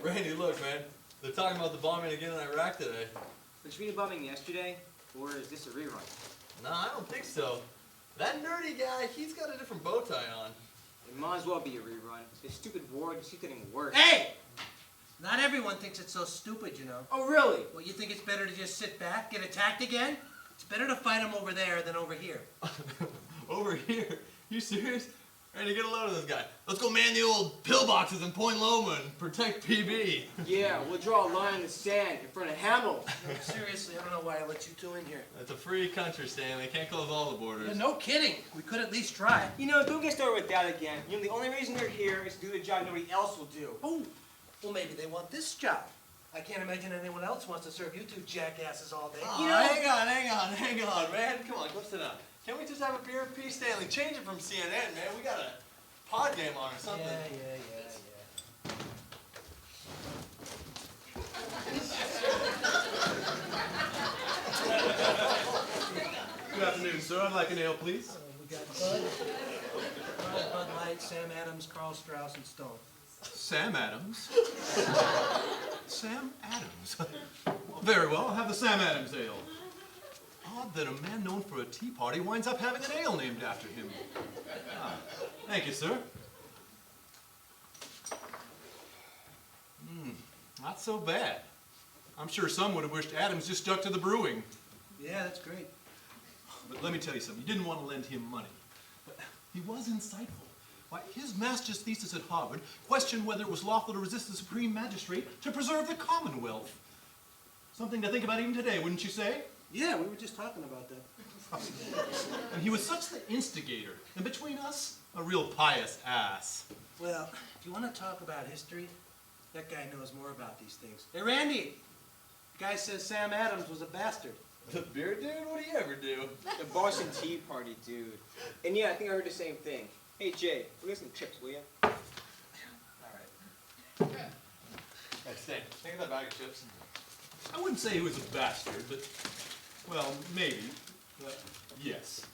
Randy, look, man. They're talking about the bombing again in Iraq today. Was we bombing yesterday, or is this a rerun? No, I don't think so. That nerdy guy, he's got a different bow tie on. It might as well be a rerun. This stupid war just keeps getting worse. Hey! Not everyone thinks it's so stupid, you know. Oh, really? Well, you think it's better to just sit back, get attacked again? It's better to fight them over there than over here. Over here? You serious? Randy, get a load of this guy. Let's go man the old pillboxes in Point Loma and protect PB. Yeah, we'll draw a line in the sand in front of Hamel. No, seriously, I don't know why I let you two in here. It's a free country, Stanley. Can't close all the borders. Yeah, no kidding. We could at least try. You know, don't get started with that again. You know, the only reason they're here is to do the job nobody else will do. Oh, well, maybe they want this job. I can't imagine anyone else wants to serve you two jackasses all day. Oh, You know? hang on, man. Come on, go sit down. Can't we just have a beer and peace, Stanley? Change it from CNN, man. We got a pod game on or something. Yeah. Good afternoon, sir. I'd like an ale, please. We got Bud Light, Sam Adams, Carl Strauss, and Stone. Sam Adams? Sam Adams? Very well, I'll have the Sam Adams ale. Odd that a man known for a tea party winds up having an ale named after him. Ah, thank you, sir. Not so bad. I'm sure some would have wished Adams just stuck to the brewing. Yeah, that's great. But let me tell you something. You didn't want to lend him money. But he was insightful. Why, his master's thesis at Harvard questioned whether it was lawful to resist the supreme magistrate to preserve the Commonwealth. Something to think about even today, wouldn't you say? Yeah, we were just talking about that. And he was such the instigator. And between us, a real pious ass. Well, if you want to talk about history, that guy knows more about these things. Hey, Randy! The guy says Sam Adams was a bastard. The beer dude? What do you ever do? The Boston Tea Party, dude. And yeah, I think I heard the same thing. Hey, Jay, we'll get some chips, will ya? All right. Hey, Stan, take that bag of chips. I wouldn't say he was a bastard, but, well, maybe. But yes.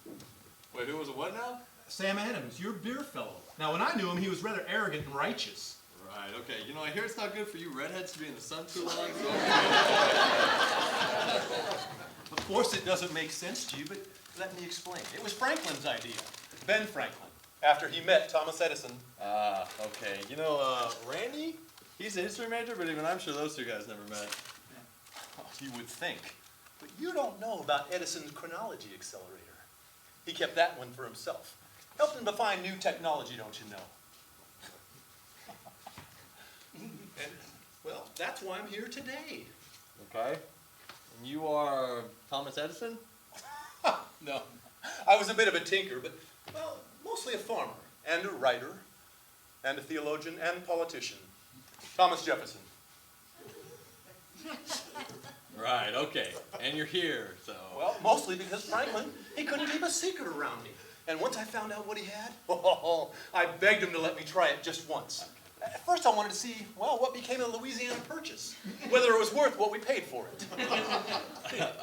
Wait, who was a what now? Sam Adams, your beer fellow. Now, when I knew him, he was rather arrogant and righteous. Right, okay. You know, I hear it's not good for you redheads to be in the sun too long, so... Of course it doesn't make sense to you, but let me explain. It was Franklin's idea. Ben Franklin, after he met Thomas Edison. Ah, okay. You know, Randy? He's a history major, but even I'm sure those two guys never met. Oh, you would think. But you don't know about Edison's chronology accelerator. He kept that one for himself. Helped him to find new technology, don't you know? And, well, that's why I'm here today. Okay. And you are Thomas Edison? No. I was a bit of a tinker, but, well, mostly a farmer, and a writer, and a theologian, and politician. Thomas Jefferson. Right, okay. And you're here, so... Well, mostly because Franklin, he couldn't keep a secret around me. And once I found out what he had, I begged him to let me try it just once. At first I wanted to see, well, what became of the Louisiana Purchase, whether it was worth what we paid for it.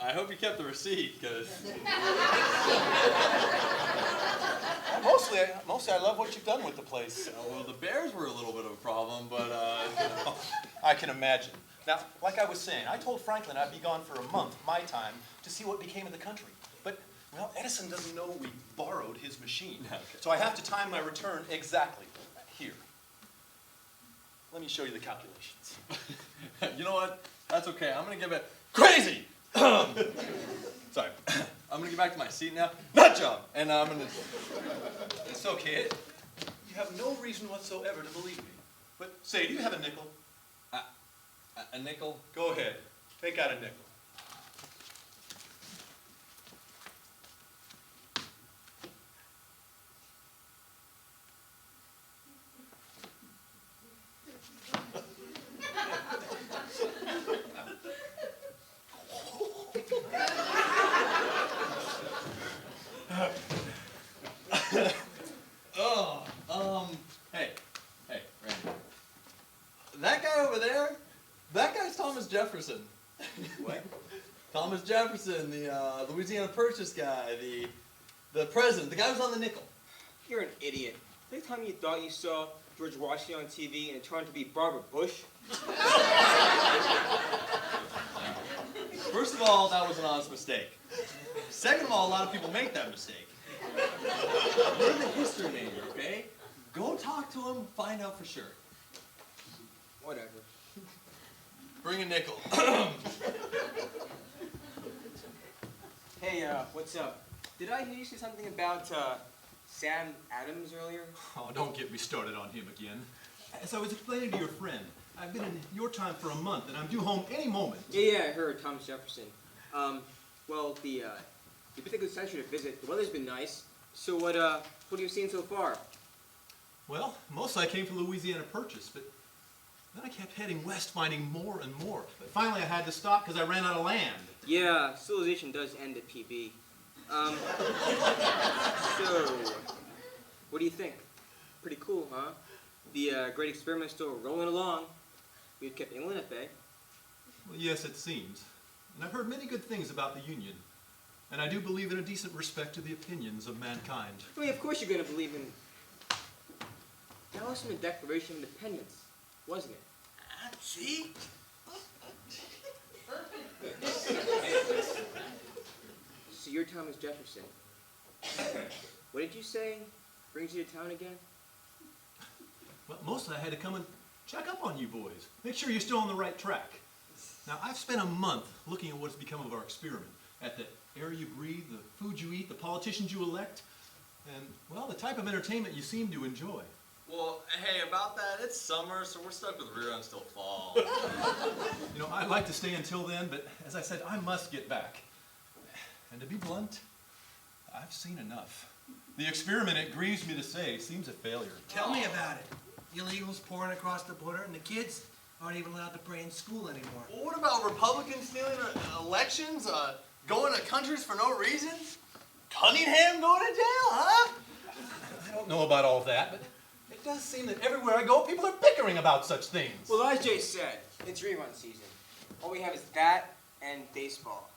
I hope you kept the receipt, because... Mostly I love what you've done with the place. well, the bears were a little bit of a problem, but, you know... I can imagine. Now, like I was saying, I told Franklin I'd be gone for a month, my time, to see what became of the country. But, well, Edison doesn't know we borrowed his machine. Okay. So I have to time my return exactly. Here. Let me show you the calculations. You know what? That's okay. I'm going to give it... Crazy! Sorry. I'm going to get back to my seat now. Nut job! And I'm going to... It's okay. You have no reason whatsoever to believe me. But, say, do you have a nickel? A nickel? Go ahead. Take out a nickel. Hey, Randy. That guy over there, that guy's Thomas Jefferson. What? Thomas Jefferson, the Louisiana Purchase guy, the president, the guy who's on the nickel. You're an idiot. Next time you thought you saw George Washington on TV and it turned to be Barbara Bush? all, a lot of people make that mistake. You're the history major, okay? Go talk to him, find out for sure. Whatever. Bring a nickel. Hey, what's up? Did I hear you say something about, Sam Adams earlier? Oh, don't get me started on him again. As I was explaining to your friend, I've been in your time for a month, and I'm due home any moment. Yeah, I heard Thomas Jefferson. Well, you've been a good century to visit. The weather's been nice. So what have you seen so far? Well, mostly I came from Louisiana Purchase, but then I kept heading west, finding more and more. But finally I had to stop because I ran out of land. Yeah, civilization does end at PB. So, what do you think? Pretty cool, huh? The great experiment's still rolling along. We've kept England at bay. Well, yes, it seems. And I've heard many good things about the Union. And I do believe in a decent respect to the opinions of mankind. I mean, of course you're going to believe in... That was from the Declaration of Independence, wasn't it? See? So you're Thomas Jefferson. What did you say brings you to town again? Well, mostly I had to come and check up on you boys. Make sure you're still on the right track. Now, I've spent a month looking at what's become of our experiment. At the air you breathe, the food you eat, the politicians you elect, and, well, the type of entertainment you seem to enjoy. Well, hey, about that, it's summer, so we're stuck with reruns till fall. You know, I'd like to stay until then, but as I said, I must get back. And to be blunt, I've seen enough. The experiment, it grieves me to say, seems a failure. Tell me about it. Illegals pouring across the border, and the kids aren't even allowed to pray in school anymore. Well, what about Republicans stealing elections, going to countries for no reason? Cunningham going to jail, huh? I don't know about all of that, but it does seem that everywhere I go, people are bickering about such things. Well, as Jay said, it's rerun season. All we have is that and baseball.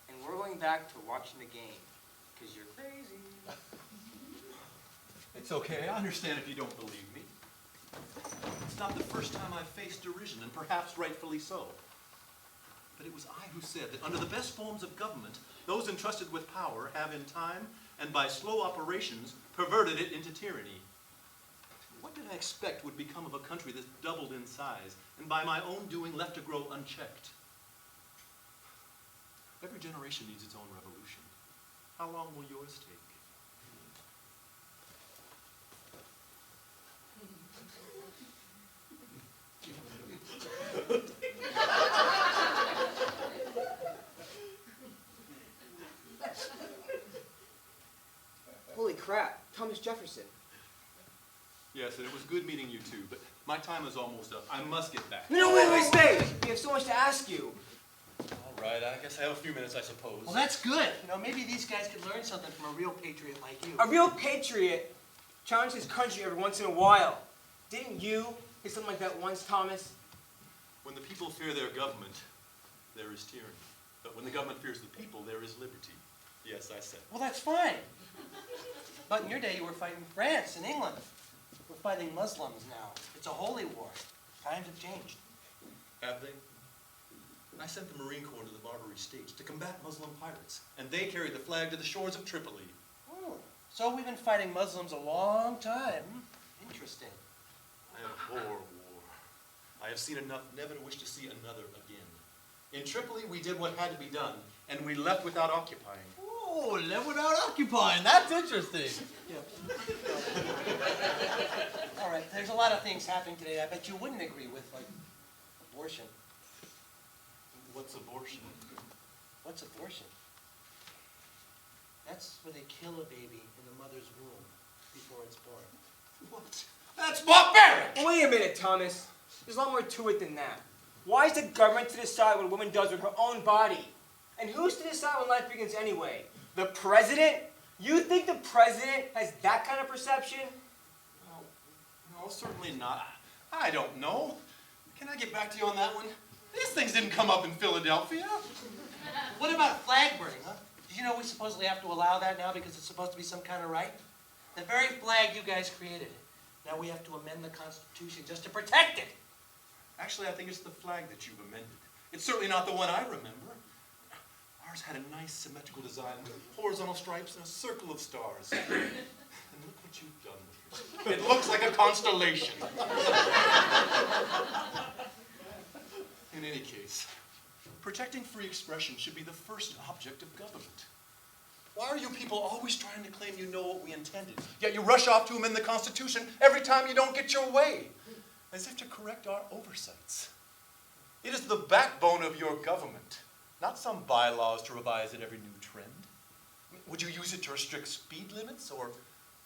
And we're going back to watching the game, because you're crazy. It's okay. I understand if you don't believe me. It's not the first time I've faced derision, and perhaps rightfully so. But it was I who said that under the best forms of government, those entrusted with power have in time and by slow operations perverted it into tyranny. What did I expect would become of a country that's doubled in size and by my own doing left to grow unchecked? Every generation needs its own revolution. How long will yours take? Holy crap, Thomas Jefferson. Yes, and it was good meeting you too, but my time is almost up. I must get back. No, wait, stay! We have so much to ask you. All right, I guess I have a few minutes, I suppose. Well, that's good. You know, maybe these guys could learn something from a real patriot like you. A real patriot challenges his country every once in a while. Didn't you say something like that once, Thomas? When the people fear their government, there is tyranny. But when the government fears the people, there is liberty. Yes, I said. Well, that's fine. But in your day, you were fighting France and England. We're fighting Muslims now. It's a holy war. Times have changed. Have they? I sent the Marine Corps to the Barbary States to combat Muslim pirates, and they carried the flag to the shores of Tripoli. Oh, so we've been fighting Muslims a long time. Interesting. I abhor war. I have seen enough never to wish to see another again. In Tripoli, we did what had to be done, and we left without occupying. Oh, live without occupying. That's interesting. All right, there's a lot of things happening today I bet you wouldn't agree with, like abortion. What's abortion? What's abortion? That's where they kill a baby in the mother's womb before it's born. What? That's barbaric! Well, wait a minute, Thomas. There's a lot more to it than that. Why is the government to decide what a woman does with her own body? And who's to decide when life begins anyway? The president? You think the president has that kind of perception? No, certainly not. I don't know. Can I get back to you on that one? These things didn't come up in Philadelphia. What about flag burning, huh? Did you know we supposedly have to allow that now because it's supposed to be some kind of right? The very flag you guys created. Now we have to amend the Constitution just to protect it. Actually, I think it's the flag that you've amended. It's certainly not the one I remember. Ours had a nice symmetrical design with horizontal stripes and a circle of stars. And look what you've done with yours. It looks like a constellation. In any case, protecting free expression should be the first object of government. Why are you people always trying to claim you know what we intended, yet you rush off to amend the Constitution every time you don't get your way, as if to correct our oversights? It is the backbone of your government, not some bylaws to revise at every new trend. Would you use it to restrict speed limits, or,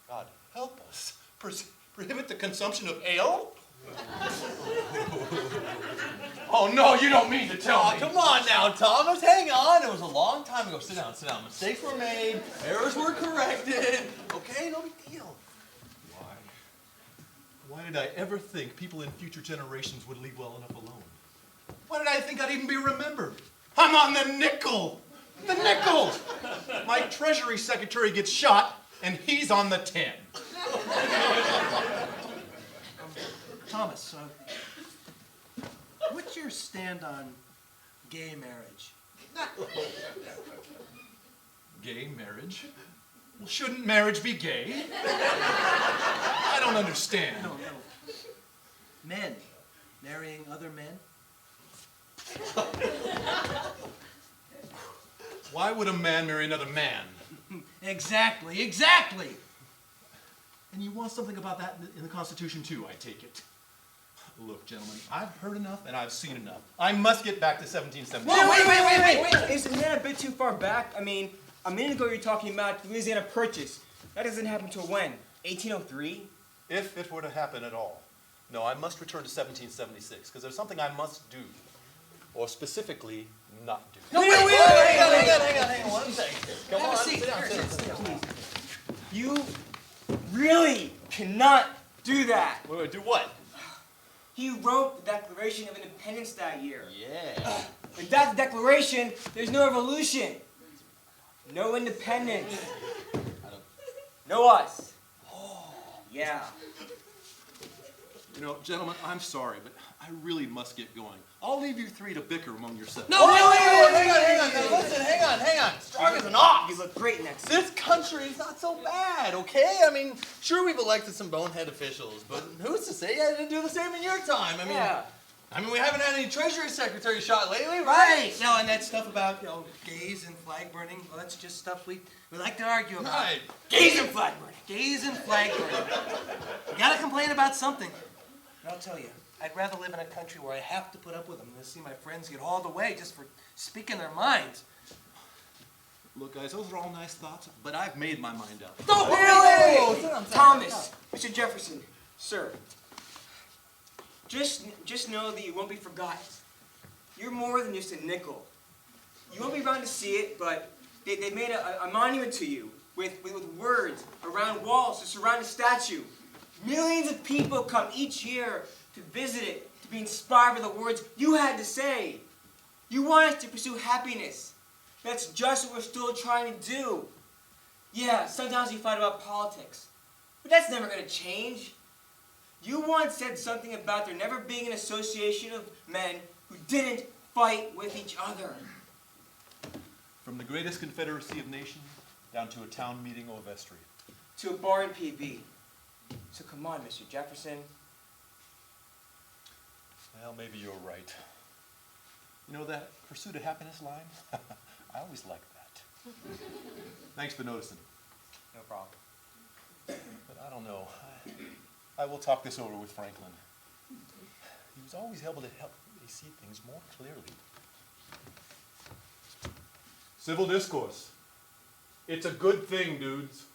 God help us, prohibit the consumption of ale? Oh no, you don't mean to tell me. Come on now, Thomas, hang on. It was a long time ago. Sit down, sit down. Mistakes were made, errors were corrected. Okay, no big deal. Why did I ever think people in future generations would leave well enough alone? Why did I think I'd even be remembered? I'm on the nickel! The nickel! My Treasury Secretary gets shot, and he's on the 10. Thomas, what's your stand on gay marriage? Gay marriage? Well, shouldn't marriage be gay? I don't understand. No. Men marrying other men? Why would a man marry another man? Exactly. And you want something about that in the Constitution too, I take it. Look, gentlemen, I've heard enough and I've seen enough. I must get back to 1770. Wait. Isn't that a bit too far back? I mean, a minute ago you were talking about the Louisiana Purchase. That doesn't happen till when? 1803? If it were to happen at all. No, I must return to 1776, because there's something I must do. Or specifically, not do. No, wait, hang on one second. Come on, sit down. You really cannot do that. Wait, do what? He wrote the Declaration of Independence that year. Yeah. Without the Declaration, there's no revolution. No independence. No us. Yeah. You know, gentlemen, I'm sorry, but I really must get going. I'll leave you three to bicker among yourselves. No, wait, hang on. Now, listen, hang on. Strong as an ox. You look great next to This country is not so bad, okay? I mean, sure, we've elected some bonehead officials, but who's to say you didn't do the same in your time? I mean, we haven't had any Treasury Secretary shot lately, right? No, and that stuff about, gays and flag burning, well, that's just stuff we like to argue about. Right. gays and flag burning. Gays and flag burning. You gotta complain about something. And I'll tell you, I'd rather live in a country where I have to put up with them than to see my friends get hauled away just for speaking their minds. Look, guys, those are all nice thoughts, but I've made my mind up. Wait. Thomas, Mr. Jefferson, sir. Just know that you won't be forgotten. You're more than just a nickel. You won't be around to see it, but they made a monument to you with words around walls to surround a statue. Millions of people come each year to visit it, to be inspired by the words you had to say. You want us to pursue happiness. That's just what we're still trying to do. Yeah, sometimes we fight about politics, but that's never going to change. You once said something about there never being an association of men who didn't fight with each other. From the greatest confederacy of nations down to a town meeting or vestry. To a bar in PB. So come on, Mr. Jefferson. Well, maybe you're right. You know that pursuit of happiness line? I always liked that. Thanks for noticing. No problem. But I don't know. I will talk this over with Franklin. He was always able to help me see things more clearly. Civil discourse. It's a good thing, dudes.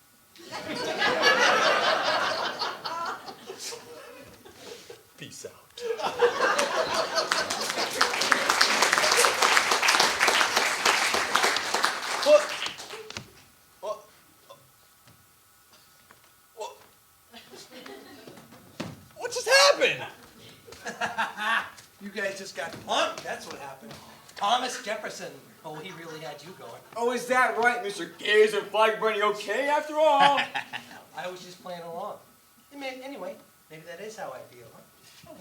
Peace out. What just happened? You guys just got punked, that's what happened. Thomas Jefferson, oh, he really had you going. Oh, is that right, Mr. Gays and flag burning okay after all? I was just playing along. Anyway, maybe that is how I feel, huh?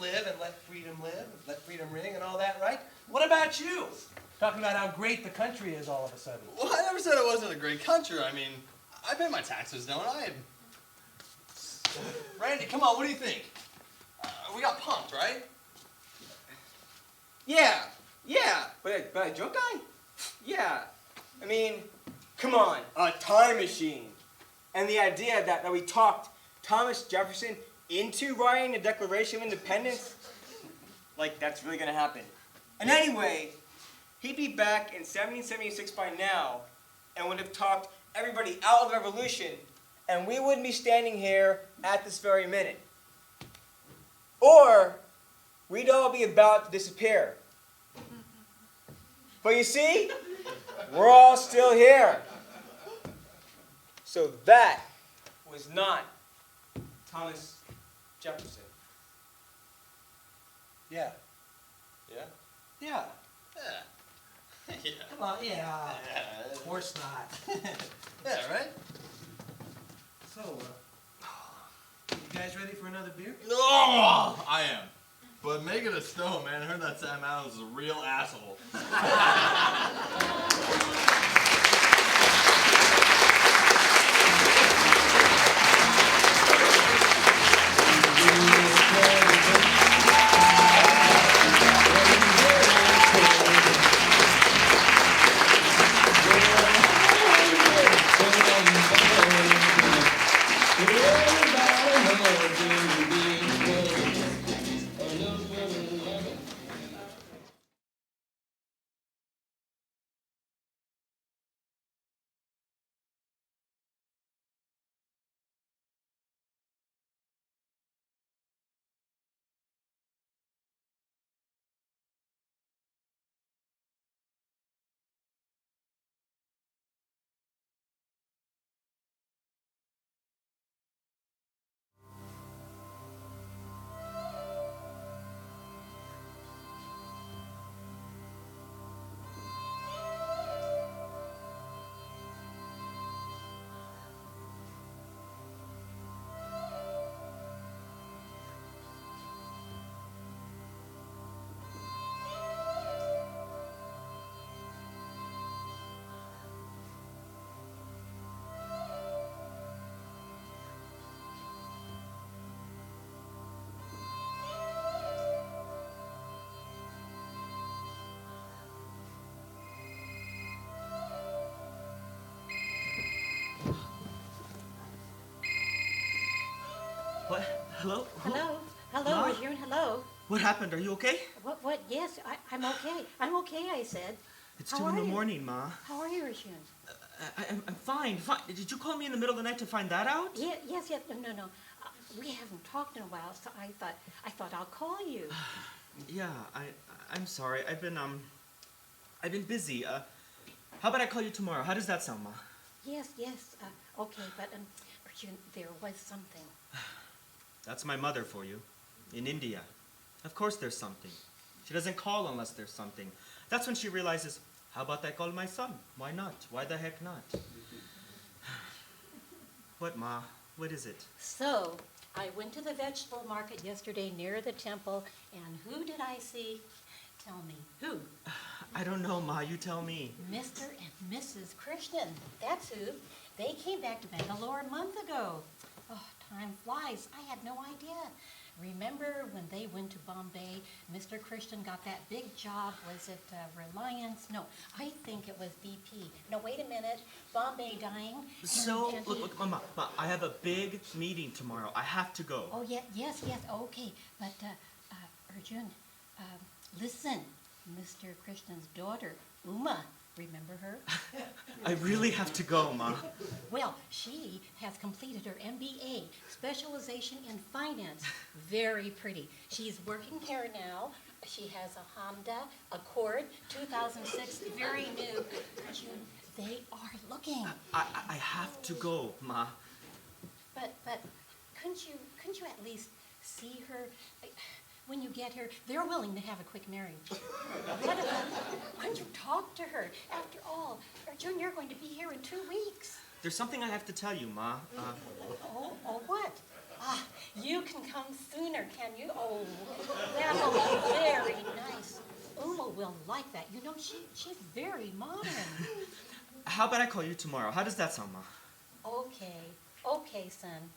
Live and let freedom ring and all that, right? What about you? Talking about how great the country is all of a sudden. Well, I never said it wasn't a great country. I mean, I pay my taxes, don't I? Randy, come on, what do you think? We got pumped, right? Yeah. But a drunk guy? Yeah. I mean, come on, a time machine. And the idea that we talked Thomas Jefferson into writing the Declaration of Independence, like that's really gonna happen. And anyway, he'd be back in 1776 by now and would have talked everybody out of the revolution, and we wouldn't be standing here at this very minute. Or we'd all be about to disappear. But you see, we're all still here. So that was not Thomas Jefferson. Yeah. Yeah? Yeah. Yeah. Yeah. Come on, yeah. Of course not. Yeah, right? So, you guys ready for another beer? Oh, I am. But make it a stone, man. I heard that Sam Adams is a real asshole. What? Hello? Who? Hello? Hello, Ma? Arjun, hello. What happened? Are you okay? What, yes, I'm okay. I'm okay, I said. It's How 2 in are the you? morning, Ma. How are you, Arjun? I'm fine, fine. Did you call me in the middle of the night to find that out? Yes, no. We haven't talked in a while, so I thought I'll call you. Yeah, I'm sorry. I've been busy. How about I call you tomorrow? How does that sound, Ma? Yes, okay, but, Arjun, there was something. That's my mother for you. In India. Of course there's something. She doesn't call unless there's something. That's when she realizes, how about I call my son? Why not? Why the heck not? What, Ma? What is it? So, I went to the vegetable market yesterday near the temple, and who did I see? Tell me, who? I don't know, Ma. You tell me. Mr. and Mrs. Krishnan. That's who. They came back to Bangalore a month ago. Oh, time flies. I had no idea. Remember when they went to Bombay, Mr. Krishnan got that big job, was it Reliance? No, I think it was BP. No, wait a minute. Bombay dying. So, and look, Ma, I have a big meeting tomorrow. I have to go. Oh, yeah, yes, okay. But, Arjun, listen. Mr. Krishnan's daughter, Uma, remember her? I really have to go, Ma. Well, she has completed her MBA, specialization in finance. Very pretty. She's working here now. She has a Honda Accord, 2006, very new. Arjun, they are looking. I have to go, Ma. But couldn't you at least see her? When you get here, they're willing to have a quick marriage. What about, couldn't you talk to her? After all, Arjun, you're going to be here in 2 weeks. There's something I have to tell you, Ma. Oh, what? You can come sooner, can you? Oh, that'll be very nice. Uma will like like that. You know, she's very modern. How about I call you tomorrow? How does that sound, Ma? Okay, son.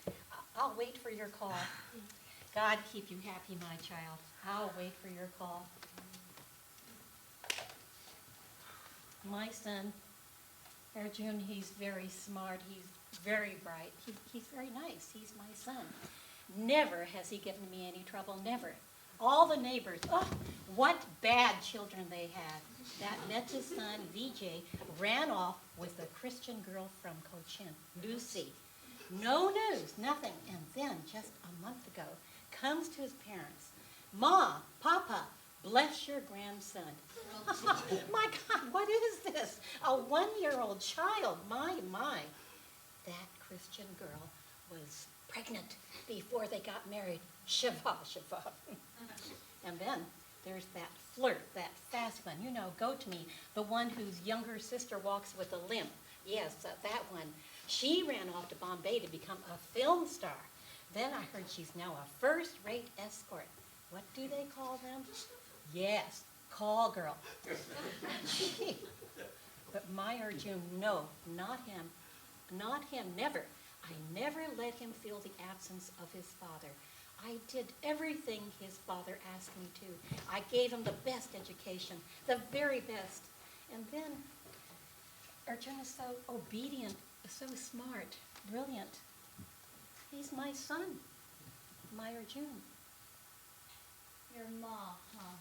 I'll wait for your call. God keep you happy, my child. I'll wait for your call. My son, Arjun, he's very smart. He's very bright. He's very nice. He's my son. Never has he given me any trouble, never. All the neighbors, oh, what bad children they had. That Meta's son, Vijay, ran off with a Christian girl from Cochin, Lucy. No news, nothing. And then, just a month ago, comes to his parents. Ma, Papa, bless your grandson. My God, what is this? A 1-year-old child, my. That Christian girl was pregnant before they got married. Shiva. And then there's that flirt, that fast one, you know, go to me, the one whose younger sister walks with a limp. Yes, that one. She ran off to Bombay to become a film star. Then I heard she's now a first-rate escort. What do they call them? Yes, call girl. But my Arjun, no, not him. Not him, never. I never let him feel the absence of his father. I did everything his father asked me to. I gave him the best education, the very best. And then Arjun is so obedient, so smart, brilliant. He's my son, my Arjun. Your mom, huh?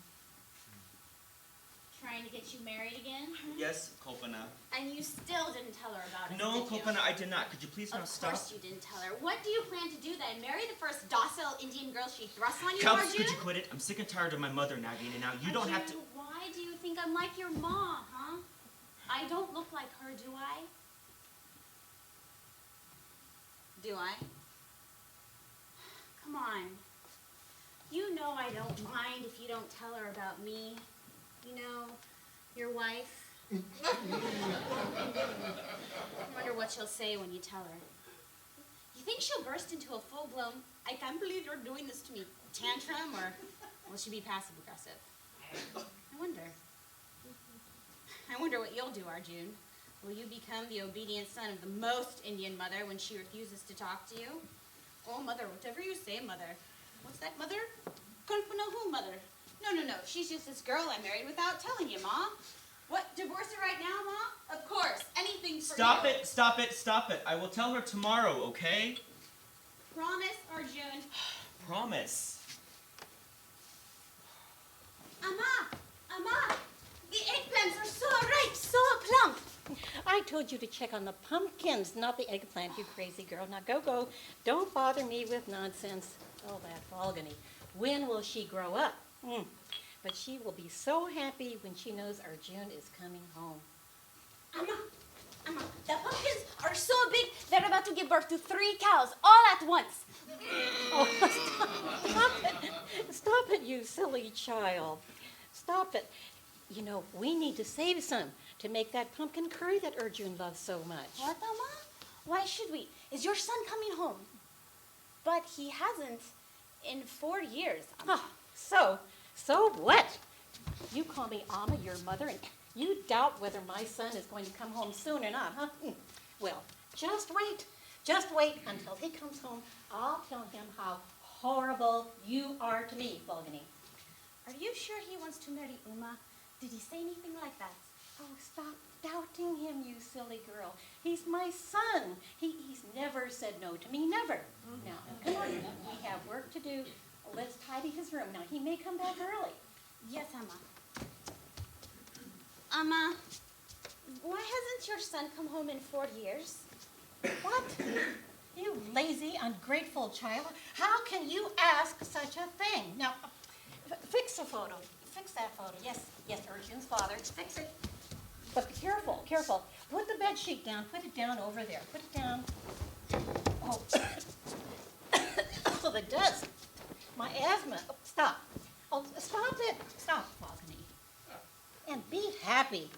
Trying to get you married again? Yes, Kopana. And you still didn't tell her about it, No, did you? Kopana, I did not. Could you please now stop? Of course you didn't tell her. What do you plan to do then? Marry the first docile Indian girl she thrusts on you, Kels, Arjun? could you quit it? I'm sick and tired of my mother nagging, and now you don't have to... Why do you think I'm like your mom, huh? I don't look like her, do I? Do I? Come on. You know I don't mind if you don't tell her about me. You know, your wife. I wonder what she'll say when you tell her. You think she'll burst into a full-blown, I can't believe you're doing this to me, tantrum, or will she be passive-aggressive? I wonder what you'll do, Arjun. Will you become the obedient son of the most Indian mother when she refuses to talk to you? Oh, mother, whatever you say, mother. What's that, mother? Kalpana who, mother? No. She's just this girl I married without telling you, Ma. What, divorce her right now, Ma? Of course. Anything for you. Stop it. I will tell her tomorrow, okay? Promise, Arjun. Promise. Amma, the eggplants are so ripe, so plump. I told you to check on the pumpkins, not the eggplant, you crazy girl. Now go. Don't bother me with nonsense. Oh, that Balgony. When will she grow up? But she will be so happy when she knows Arjun is coming home. Amma, the pumpkins are so big, they're about to give birth to 3 cows all at once. Oh, stop it, you silly child. Stop it. You know, we need to save some to make that pumpkin curry that Arjun loves so much. What, Amma? Why should we? Is your son coming home? But he hasn't in 4 years, Amma. So what? You call me Amma, your mother, and you doubt whether my son is going to come home soon or not, huh? Well, just wait. Just wait until he comes home. I'll tell him how horrible you are to me, Balgony. Are you sure he wants to marry Uma? Did he say anything like that? Oh, stop doubting him, you silly girl. He's my son. He's never said no to me, never. Now, come on, we have work to do. Let's tidy his room. Now, he may come back early. Yes, Amma. Amma, why hasn't your son come home in 4 years? What? You lazy, ungrateful child. How can you ask such a thing? Now, fix the photo. Fix that photo. Yes, Arjun's father. Fix it. But careful. Put the bed sheet down. Put it down over there. Put it down. Oh, oh, the dust. My asthma. Oh, stop. Oh, stop it. Stop, Balgony. And be happy.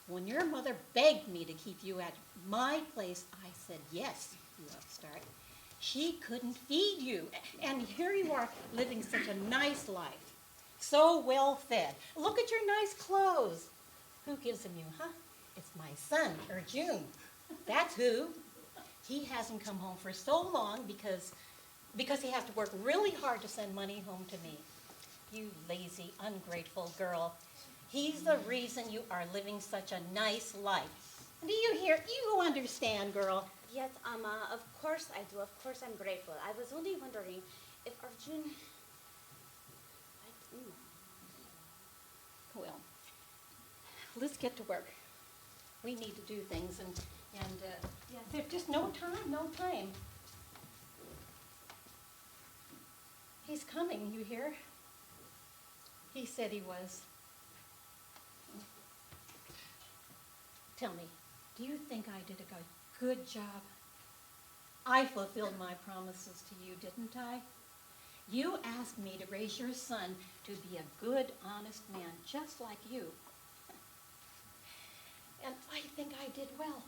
When your mother begged me to keep you at my place, I said yes, you upstart. She couldn't feed you. And here you are living such a nice life. so well fed. Look at your nice clothes. Who gives them you, huh? It's my son, Arjun. That's who. He hasn't come home for so long because he has to work really hard to send money home to me. You lazy, ungrateful girl. He's the reason you are living such a nice life. Do you hear? You understand, girl. Yes, Amma, of course I do. Of course I'm grateful. I was only wondering if Arjun liked Uma. Well, let's get to work. We need to do things, and yeah, there's just no time. He's coming, you hear? He said he was. Tell me, do you think I did a good job? I fulfilled my promises to you, didn't I? You asked me to raise your son to be a good, honest man, just like you. And I think I did well.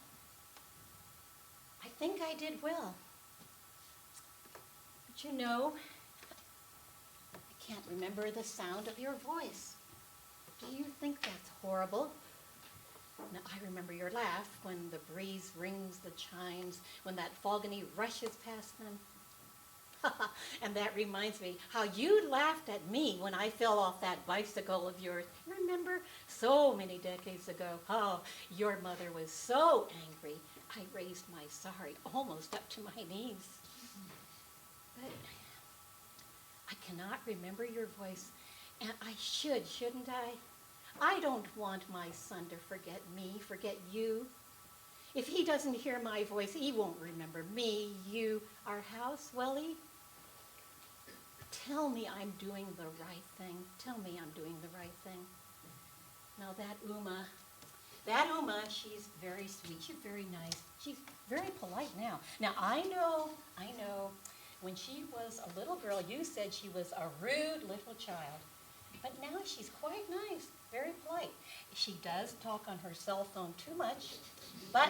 I think I did well. But you know, I can't remember the sound of your voice. Do you think that's horrible? Now, I remember your laugh when the breeze rings the chimes, when that Fogany rushes past them. And that reminds me how you laughed at me when I fell off that bicycle of yours. Remember? So many decades ago. Oh, your mother was so angry. I raised my sorry almost up to my knees. But I cannot remember your voice, and I shouldn't I? I don't want my son to forget me, forget you. If he doesn't hear my voice, he won't remember me, you, our house, will he? Tell me I'm doing the right thing. Tell me I'm doing the right thing. Now that Uma, she's very sweet. She's very nice. She's very polite now. Now, I know, when she was a little girl, you said she was a rude little child. But now she's quite nice, very polite. She does talk on her cell phone too much, but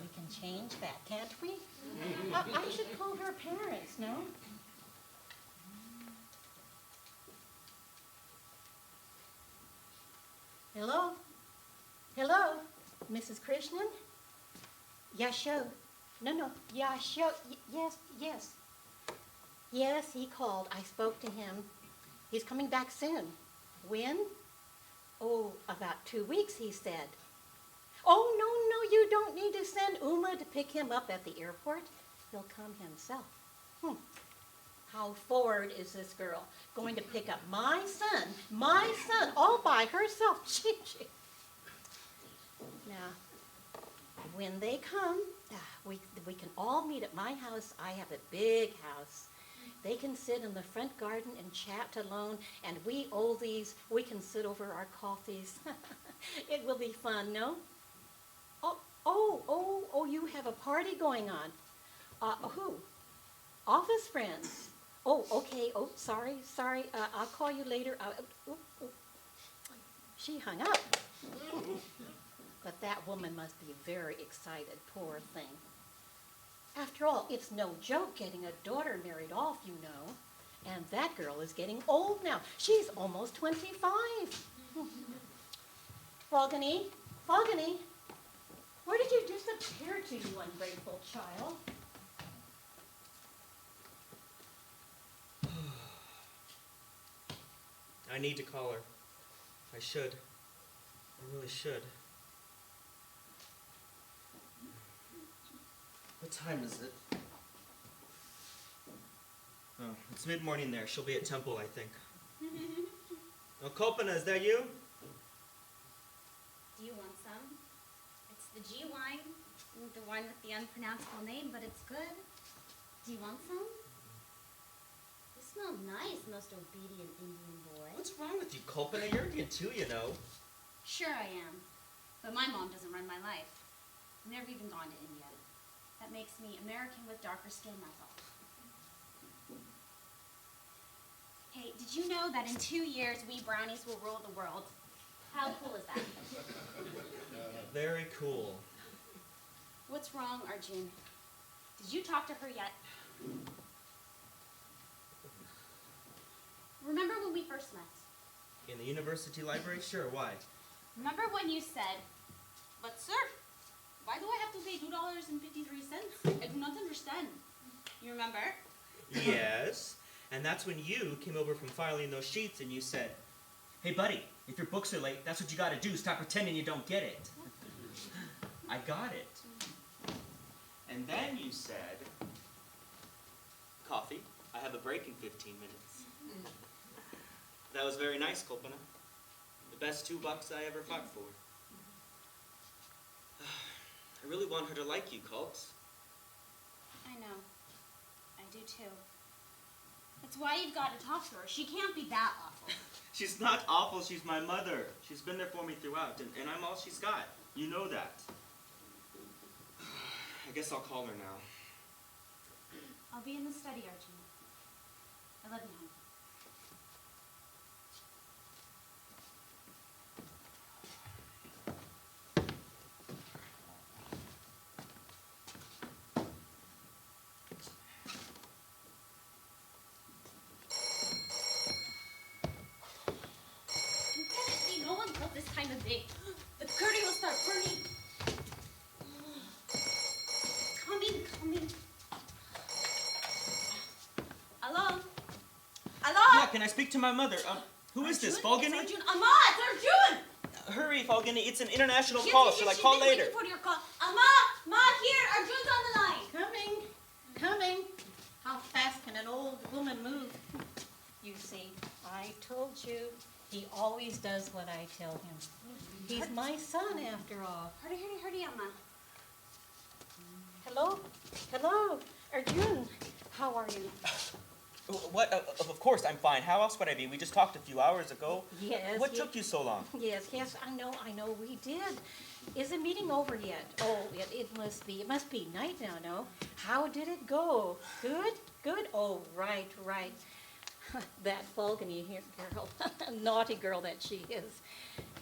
we can change that, can't we? I should call her parents, no? Hello? Hello? Mrs. Krishnan? Yasho. No. Yasho. Yes. Yes, he called. I spoke to him. He's coming back soon. When? Oh, about 2 weeks, he said. Oh, no, you don't need to send Uma to pick him up at the airport. He'll come himself. How forward is this girl? Going to pick up my son, all by herself. Now, when they come, we can all meet at my house. I have a big house. They can sit in the front garden and chat alone, and we oldies, we can sit over our coffees. It will be fun, no? Oh, you have a party going on. Who? Office friends. Oh, okay. Oh, sorry. I'll call you later. She hung up. But that woman must be very excited, poor thing. After all, it's no joke getting a daughter married off, you know. And that girl is getting old now. She's almost 25. Fogany, where did you disappear to, you ungrateful child? I need to call her. I should. I really should. What time is it? Oh, it's mid-morning there. She'll be at temple, I think. Oh, Kopana, is that you? Do you want some? It's the G wine, the wine with the unpronounceable name, but it's good. Do you want some? You smell nice, most obedient Indian boy. What's wrong with you, Kopana? You're Indian too, you know. Sure I am, but my mom doesn't run my life. I've never even gone to India. That makes me American with darker skin, that's all. Hey, did you know that in 2 years we brownies will rule the world? How cool is that? Very cool. What's wrong, Arjun? Did you talk to her yet? Remember when we first met? In the university library? Sure, why? Remember when you said, "But sir, why do I have to pay $2.53? I do not understand." You remember? Yes. And that's when you came over from filing those sheets and you said, "Hey buddy, if your books are late, that's what you gotta do. Stop pretending you don't get it." I got it. And then you said, "Coffee, I have a break in 15 minutes. That was very nice, Kolpana. The best $2 I ever fought for. I really want her to like you, Culps. I know. I do too. That's why you've got to talk to her. She can't be that awful. She's not awful, she's my mother. She's been there for me throughout, and I'm all she's got. You know that. I guess I'll call her now. I'll be in the study, Archie. I love you, honey. You can't see, no one built this kind of thing. The curtain will start burning. Coming. Hello? Hello? Yeah, can I speak to my mother? Who is this, Falguni? It's Arjun. Amma, it's Arjun! Hurry, Falguni, it's an international Yes, call. yes, Shall yes, I call she's been later? waiting for your call. Amma, Ma, here, Arjun's on the line. Coming. How fast can an old woman move? You see, I told you, he always does what I tell him. He's my son, after all. Hurry, Amma. Hello, Arjun. How are you? What? Of course, I'm fine. How else would I be? We just talked a few hours ago. Yes. What took you so long? Yes, I know, we did. Is the meeting over yet? Oh, it must be night now, no? How did it go? Good? Oh, right. That Falguni here girl, naughty girl that she is.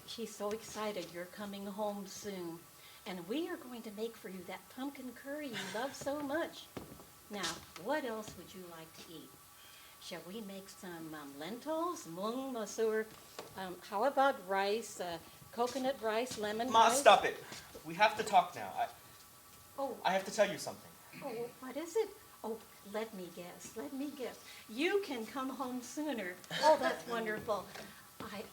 She's so excited you're coming home soon. And we are going to make for you that pumpkin curry you love so much. Now, what else would you like to eat? Shall we make some lentils, mung, masoor? How about rice, coconut rice, lemon Ma, rice? stop it. We have to talk now. Oh, I have to tell you something. oh, what is it? Oh, let me guess. You can come home sooner. Oh, that's wonderful.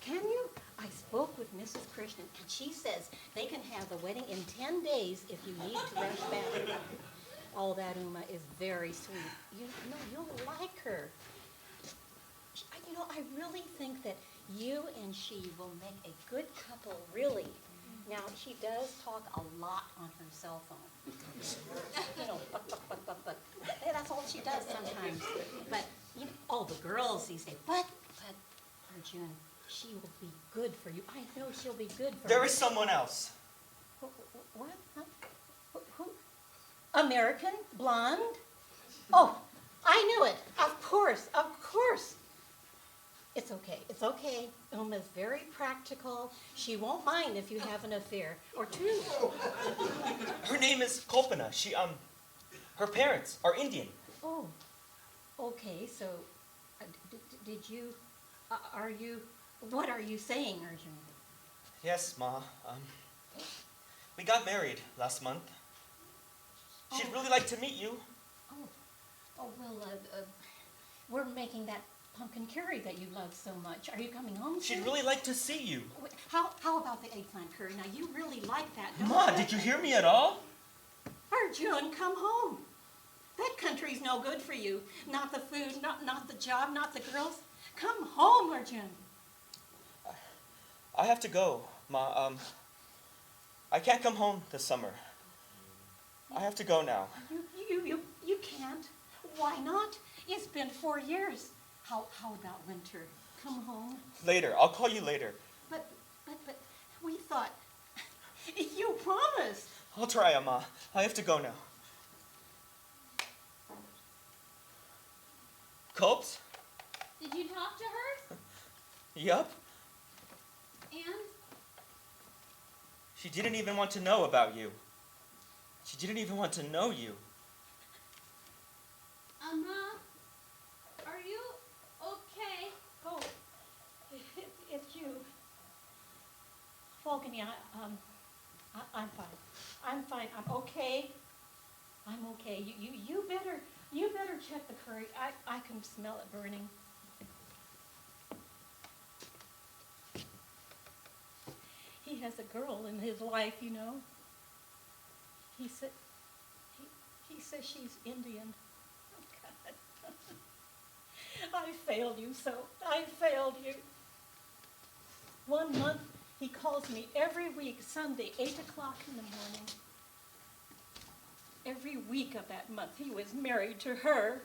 Can you? I spoke with Mrs. Krishnan, and she says they can have the wedding in 10 days if you need to rush back. Oh, that Uma is very sweet. You'll like her. I really think that you and she will make a good couple, really. Now, she does talk a lot on her cell phone. But that's all she does sometimes. But, all the girls these days. But, Arjun, she will be good for you. I know she'll be good for you. There is someone else. What? Huh? Who? American? Blonde? Oh, I knew it. Of course. It's okay. Uma's very practical. She won't mind if you have an affair or two. Her name is Kolpana. Her parents are Indian. Oh, okay. So, did you? What are you saying, Arjun? Yes, Ma. We got married last month. She'd really like to meet you. Oh well, we're making that pumpkin curry that you love so much. Are you coming home soon? She'd really like to see you. How about the eggplant curry? Now, you really like that, don't Ma, you? did you hear me at all? Arjun, come home. That country's no good for you. Not the food, not the job, not the girls. Come home, Arjun. I have to go, Ma. I can't come home this summer. I have to go now. You can't. Why not? It's been 4 years. How about winter? Come home. Later. I'll call you later. But we thought you promised. I'll try, Ma. I have to go now. Culps? Did you talk to her? Yup. And? She didn't even want to know about you. She didn't even want to know you. Amma, are you okay? Oh, it's balcony. I'm fine. I'm fine. I'm okay. I'm okay. You better check the curry. I can smell it burning. He has a girl in his life, you know. He says she's Indian. Oh, God. I failed you so. I failed you. 1 month, he calls me every week, Sunday, 8 o'clock in the morning. Every week of that month, he was married to her.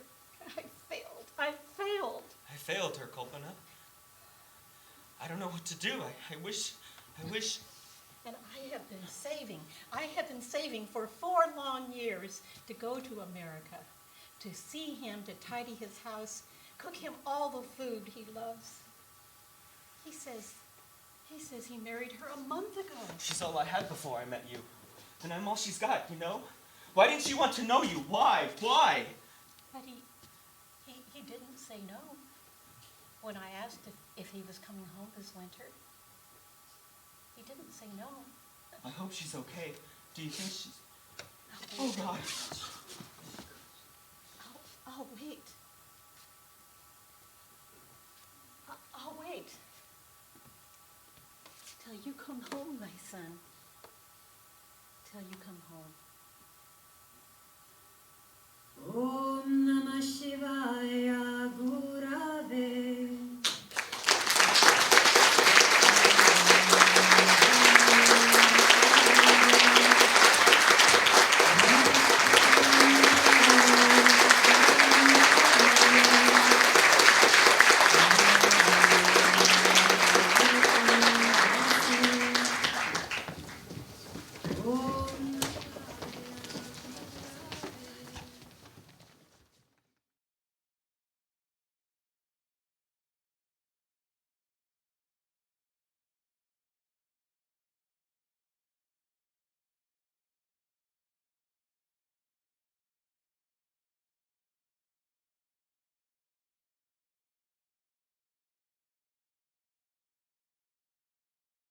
I failed. I failed her, Kolpina. I don't know what to do. I wish. And I have been saving for 4 long years to go to America, to see him, to tidy his house, cook him all the food he loves. He says he married her a month ago. She's all I had before I met you. And I'm all she's got, you know? Why didn't she want to know you? Why? But he didn't say no. When I asked if he was coming home this winter, he didn't say no. I hope she's okay. Do you think she's... Oh, God. I'll wait. I'll wait. Till you come home, my son. Till you come home. Om Namah Shivaya.